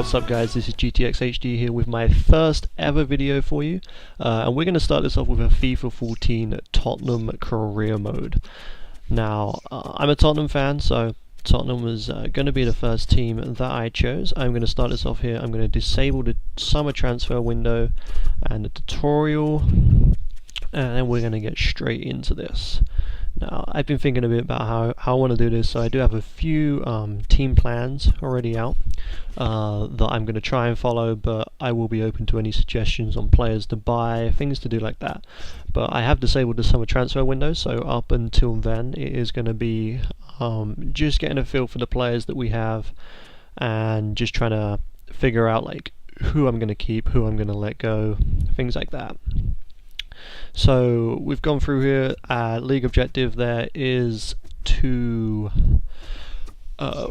What's up guys, this is GTXHD here with my first ever video for you, and we're going to start this off with a FIFA 14 Tottenham career mode. Now, I'm a Tottenham fan, so Tottenham was going to be the first team that I chose. I'm going to start this off here. I'm going to disable the summer transfer window and the tutorial, and then we're going to get straight into this. Now, I've been thinking a bit about how I want to do this, so I do have a few team plans already out that I'm going to try and follow, but I will be open to any suggestions on players to buy, things to do like that. But I have disabled the summer transfer window, so up until then it is going to be just getting a feel for the players that we have and just trying to figure out like who I'm going to keep, who I'm going to let go, things like that. So we've gone through here. League objective there is to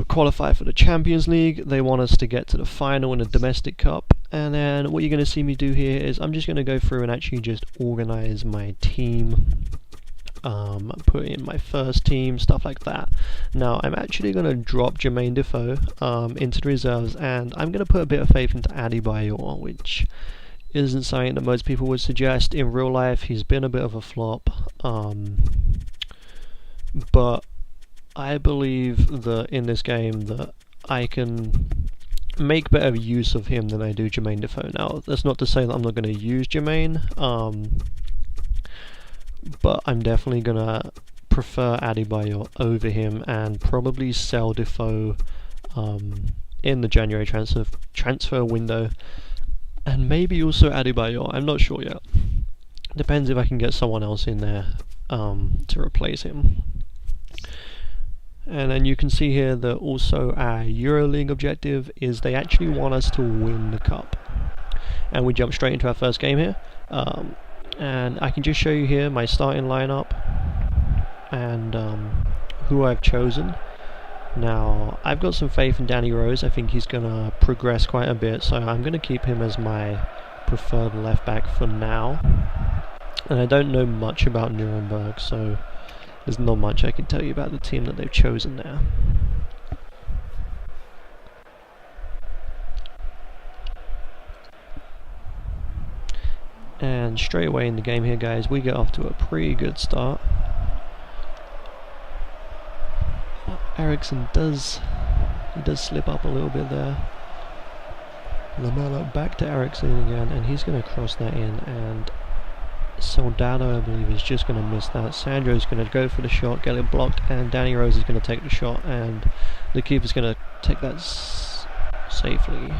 qualify for the Champions League. They want us to get to the final in the domestic cup, and then what you're going to see me do here is I'm just going to go through and actually just organize my team, put in my first team, stuff like that. Now I'm actually going to drop Jermaine Defoe into the reserves, and I'm going to put a bit of faith into Adebayor, which isn't something that most people would suggest. In real life he's been a bit of a flop, but I believe that in this game that I can make better use of him than I do Jermaine Defoe. Now that's not to say that I'm not going to use Jermaine, but I'm definitely going to prefer Adebayor over him and probably sell Defoe in the January transfer window. And maybe also Adebayor, I'm not sure yet. Depends if I can get someone else in there to replace him. And then you can see here that also our EuroLeague objective is they actually want us to win the cup. And we jump straight into our first game here. And I can just show you here my starting lineup and who I've chosen. Now, I've got some faith in Danny Rose. I think he's going to progress quite a bit, so I'm going to keep him as my preferred left back for now. And I don't know much about Nuremberg, so there's not much I can tell you about the team that they've chosen there. And straight away in the game here, guys, we get off to a pretty good start. Ericsson does slip up a little bit there. Lamela back to Ericsson again, and he's going to cross that in, and Soldado, I believe, is just going to miss that. Sandro's going to go for the shot, get it blocked, and Danny Rose is going to take the shot, and the keeper's going to take that safely.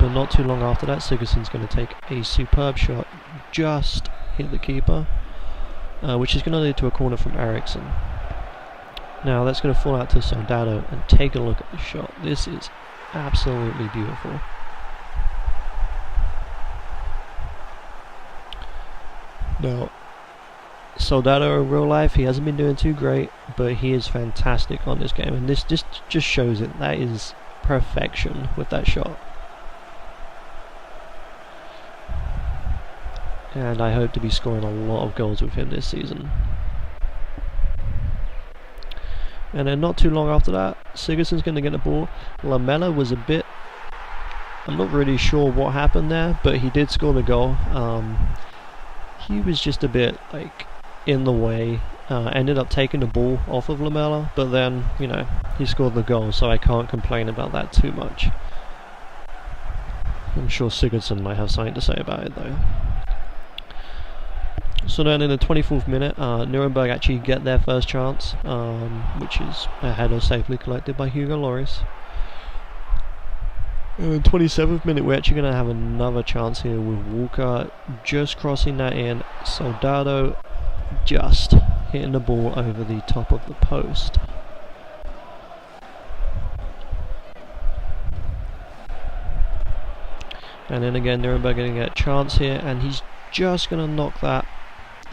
But not too long after that, Sigurdsson's going to take a superb shot, just hit the keeper. Which is going to lead to a corner from Ericsson. Now that's going to fall out to Soldado, and take a look at the shot. This is absolutely beautiful. Now, Soldado in real life, he hasn't been doing too great, but he is fantastic on this game, and this just shows it. That is perfection with that shot. And I hope to be scoring a lot of goals with him this season. And then not too long after that, Sigurdsson's going to get the ball. Lamela was a bit... I'm not really sure what happened there, but he did score the goal. He was just a bit like in the way. Ended up taking the ball off of Lamela, but then, you know, he scored the goal, so I can't complain about that too much. I'm sure Sigurdsson might have something to say about it though. So then in the 24th minute, Nuremberg actually get their first chance, which is a header safely collected by Hugo Lloris. In the 27th minute, we're actually going to have another chance here with Walker just crossing that in. Soldado just hitting the ball over the top of the post. And then again, Nuremberg going to get a chance here, and he's just going to knock that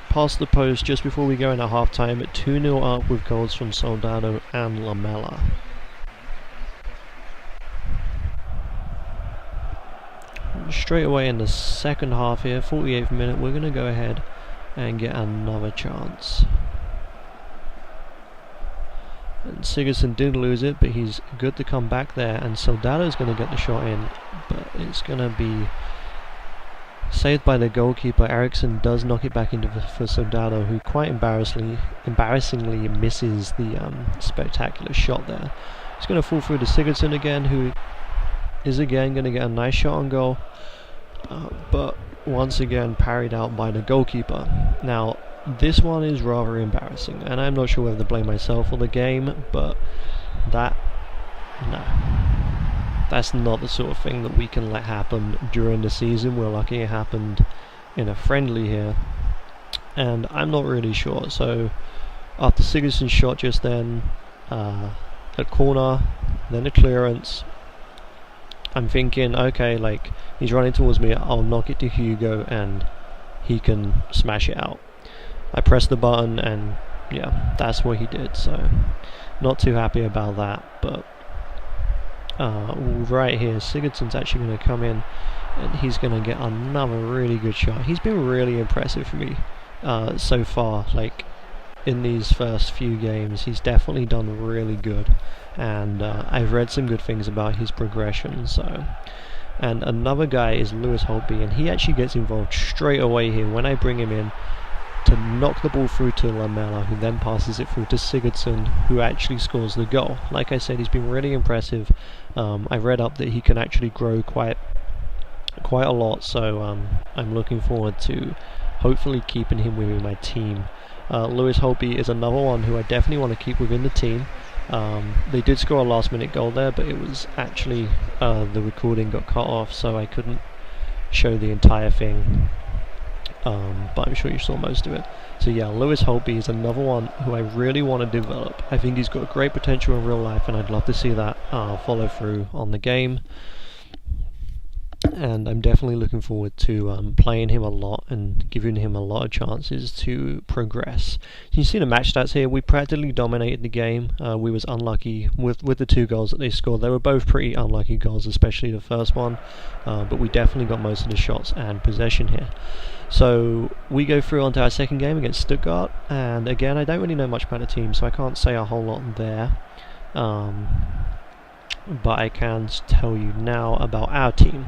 past the post just before we go into half time at 2-0 up with goals from Soldado and Lamela. Straight away in the second half here, 48th minute, we're going to go ahead and get another chance. And Sigurdsson did lose it, but he's good to come back there, and Soldado's going to get the shot in, but it's going to be saved by the goalkeeper. Eriksson does knock it back into for Soldado, who quite embarrassingly misses the spectacular shot there. It's going to fall through to Sigurdsson again, who is again going to get a nice shot on goal, but once again parried out by the goalkeeper. Now, this one is rather embarrassing, and I'm not sure whether to blame myself or the game, but that's not the sort of thing that we can let happen during the season. We're lucky it happened in a friendly here, and I'm not really sure. So after Sigurdsson's shot just then, a corner, then a clearance, I'm thinking, okay, like, he's running towards me, I'll knock it to Hugo and he can smash it out. I pressed the button, and yeah, that's what he did, so not too happy about that. But right here, Sigurdsson's actually going to come in, and he's going to get another really good shot. He's been really impressive for me so far. Like, in these first few games, he's definitely done really good, and I've read some good things about his progression. So, and another guy is Lewis Holtby, and he actually gets involved straight away here when I bring him in to knock the ball through to Lamela, who then passes it through to Sigurdsson, who actually scores the goal. Like I said, he's been really impressive. I read up that he can actually grow quite a lot, so I'm looking forward to hopefully keeping him within my team. Lewis Holtby is another one who I definitely want to keep within the team. They did score a last minute goal there, but it was actually the recording got cut off, so I couldn't show the entire thing. But I'm sure you saw most of it. So yeah, Lewis Holtby is another one who I really want to develop. I think he's got great potential in real life, and I'd love to see that follow through on the game. And I'm definitely looking forward to playing him a lot and giving him a lot of chances to progress. You can see the match stats here. We practically dominated the game. We was unlucky with the 2 goals that they scored. They were both pretty unlucky goals, especially the first one, but we definitely got most of the shots and possession here. So we go through onto our second game against Stuttgart, and again, I don't really know much about the team, so I can't say a whole lot there. But I can tell you now about our team.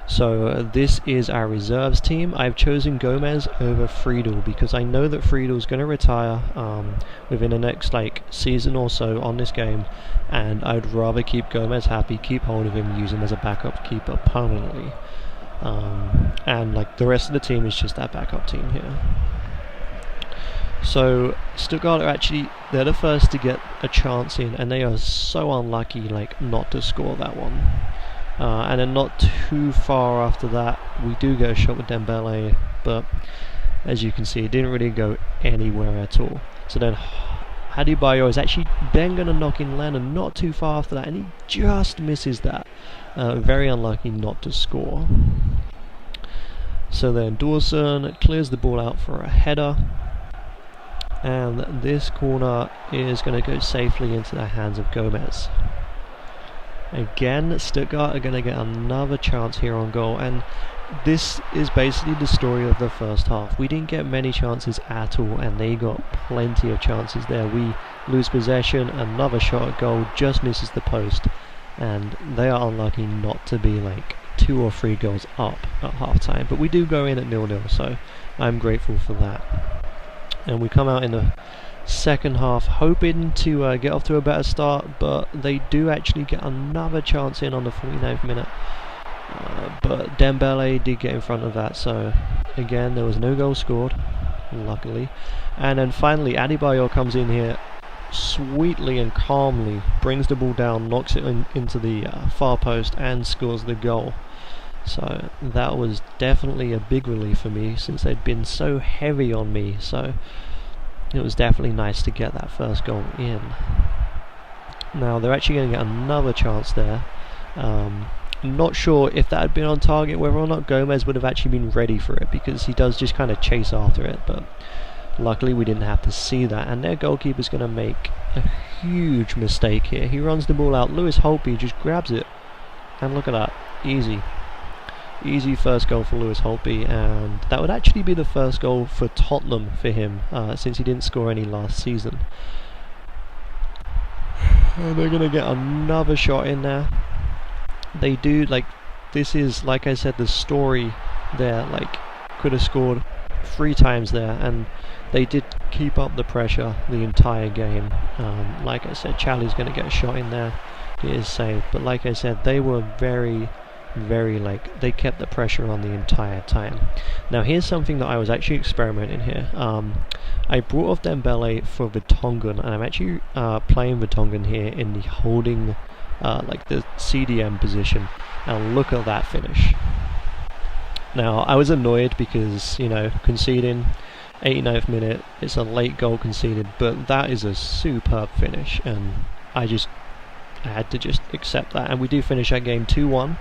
So this is our reserves team. I've chosen Gomez over Friedel because I know that Friedel's going to retire within the next season or so on this game, and I'd rather keep Gomez happy, keep hold of him, use him as a backup keeper permanently. And the rest of the team is just that backup team here. So Stuttgart they're the first to get a chance in, and they are so unlucky not to score that one. And then not too far after that, we do get a shot with Dembele, but as you can see, it didn't really go anywhere at all. So then Adebayor is actually then going to knock in Lennon not too far after that, and he just misses that. Very unlucky not to score. So then Dawson clears the ball out for a header, and this corner is going to go safely into the hands of Gomez. Again, Stuttgart are going to get another chance here on goal, and this is basically the story of the first half. We didn't get many chances at all, and they got plenty of chances there. We lose possession, another shot at goal just misses the post, and they are unlucky not to be 2 or 3 goals up at half time. But we do go in at 0-0, so I'm grateful for that. And we come out in the second half hoping to get off to a better start, but they do actually get another chance in on the 49th minute. But Dembele did get in front of that, so again there was no goal scored, luckily. And then finally Adebayor comes in here sweetly and calmly, brings the ball down, knocks it into the far post and scores the goal. So that was definitely a big relief for me, since they'd been so heavy on me, so it was definitely nice to get that first goal in. Now they're actually going to get another chance there. Not sure if that had been on target, whether or not Gomez would have actually been ready for it, because he does just kind of chase after it, but luckily we didn't have to see that. And their goalkeeper's going to make a huge mistake here. He runs the ball out, Lewis Holtby just grabs it, and look at that, easy first goal for Lewis Holtby, and that would actually be the first goal for Tottenham for him, since he didn't score any last season. Oh, they're gonna get another shot in there. They do, like, this is, like I said, the story there, like, could have scored 3 times there, and they did keep up the pressure the entire game. Like I said, Charlie's going to get a shot in there. It is saved, but like I said, they were very, like, they kept the pressure on the entire time. Now here's something that I was actually experimenting here. I brought off Dembele for Vertonghen, and I'm actually playing Vertonghen here in the holding, like the CDM position, and look at that finish. Now I was annoyed because, you know, conceding 89th minute, it's a late goal conceded, but that is a superb finish, and I had to just accept that, and we do finish that game 2-1.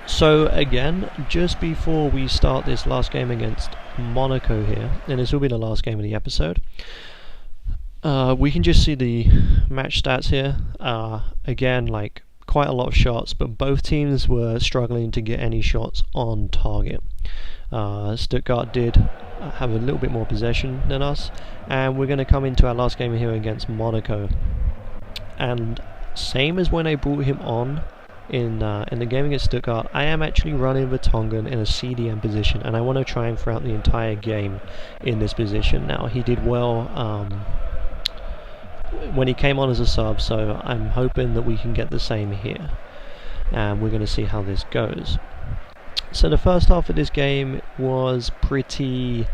So again, just before we start this last game against Monaco here, and this will be the last game of the episode, we can just see the match stats here. Again, like, quite a lot of shots, but both teams were struggling to get any shots on target. Stuttgart did have a little bit more possession than us, and we're going to come into our last game here against Monaco. And same as when I brought him on in the game against Stuttgart, I am actually running Vertonghen in a CDM position, and I want to try him throughout the entire game in this position. Now he did well when he came on as a sub, so I'm hoping that we can get the same here, and we're going to see how this goes. So the first half of this game was pretty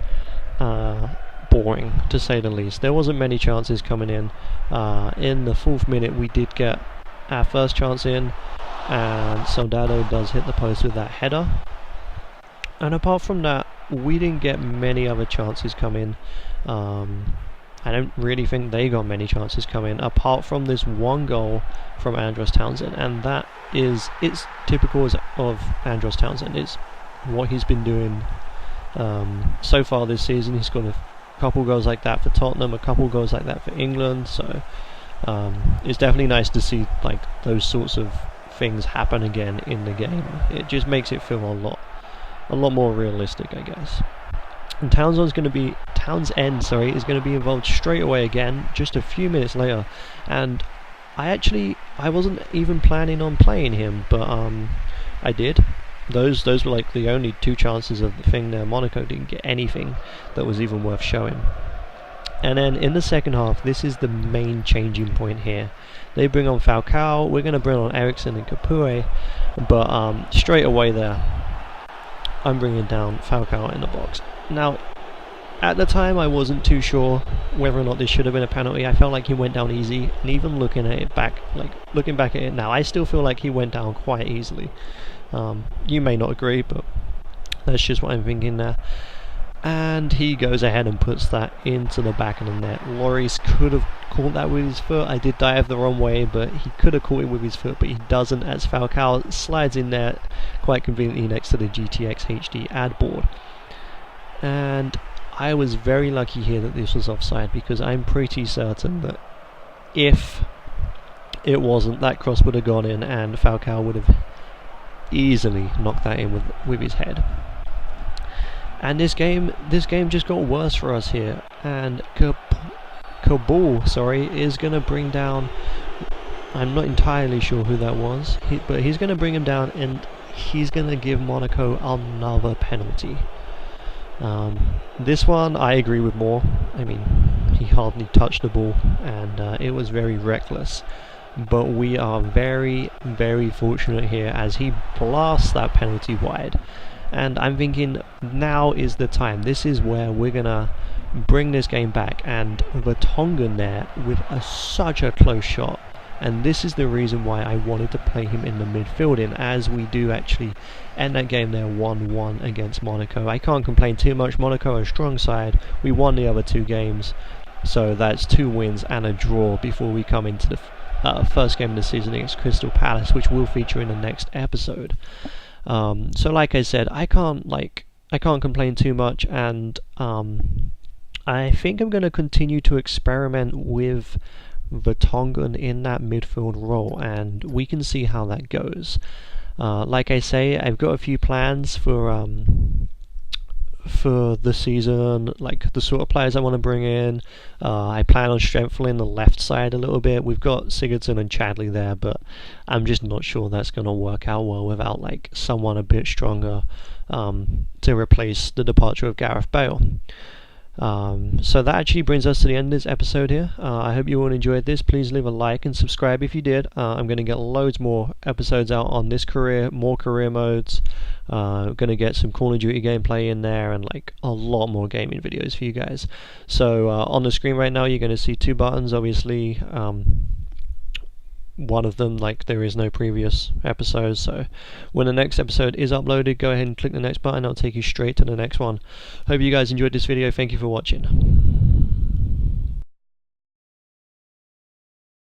boring, to say the least. There wasn't many chances coming in. In the 4th minute we did get our first chance in, and Soldado does hit the post with that header, and apart from that we didn't get many other chances come in. I don't really think they got many chances come in, apart from this one goal from Andros Townsend, and that is, it's typical of Andros Townsend. It's what he's been doing so far this season. He's got a couple goals like that for Tottenham, a couple goals like that for England, so it's definitely nice to see, like, those sorts of things happen again in the game. It just makes it feel a lot more realistic, I guess. And Townsend is going to be involved straight away again, just a few minutes later, and I wasn't even planning on playing him, but I did. Those were like the only 2 chances of the thing there. Monaco didn't get anything that was even worth showing. And then in the second half, this is the main changing point here. They bring on Falcao, we're going to bring on Eriksen and Capoue, but straight away there, I'm bringing down Falcao in the box. Now, at the time I wasn't too sure whether or not this should have been a penalty. I felt like he went down easy, and even looking back at it now, I still feel like he went down quite easily. You may not agree, but that's just what I'm thinking there. And he goes ahead and puts that into the back of the net. Lloris could have caught that with his foot. I did dive the wrong way, but he could have caught it with his foot, but he doesn't, as Falcao slides in there quite conveniently next to the GTX HD ad board. And I was very lucky here that this was offside, because I'm pretty certain that if it wasn't, that cross would have gone in and Falcao would have easily knocked that in with his head. And this game just got worse for us here, and Kabul, is going to bring down, I'm not entirely sure who that was, but he's going to bring him down, and he's going to give Monaco another penalty. This one I agree with more. I mean, he hardly touched the ball, and it was very reckless. But we are very, very fortunate here as he blasts that penalty wide. And I'm thinking, now is the time. This is where we're gonna bring this game back. And Vertonghen there with such a close shot. And this is the reason why I wanted to play him in the midfielding, as we do actually end that game there 1-1 against Monaco. I can't complain too much. Monaco are a strong side. We won the other 2 games, so that's 2 wins and a draw before we come into the first game of the season against Crystal Palace, which will feature in the next episode. So like I said, I can't complain too much, and I think I'm going to continue to experiment with Vertonghen in that midfield role, and we can see how that goes. Like I say, I've got a few plans for for the season, like the sort of players I want to bring in. I plan on strengthening the left side a little bit. We've got Sigurdsson and Chadley there, but I'm just not sure that's going to work out well without like someone a bit stronger to replace the departure of Gareth Bale. So that actually brings us to the end of this episode here. I hope you all enjoyed this. Please leave a like and subscribe if you did. I'm going to get loads more episodes out on this career, more career modes. I'm going to get some Call of Duty gameplay in there and like a lot more gaming videos for you guys. So on the screen right now you're going to see two buttons, obviously. One of them, like, there is no previous episodes, so when the next episode is uploaded, go ahead and click the next button. I'll take you straight to the next one. Hope you guys enjoyed this video. Thank you for watching.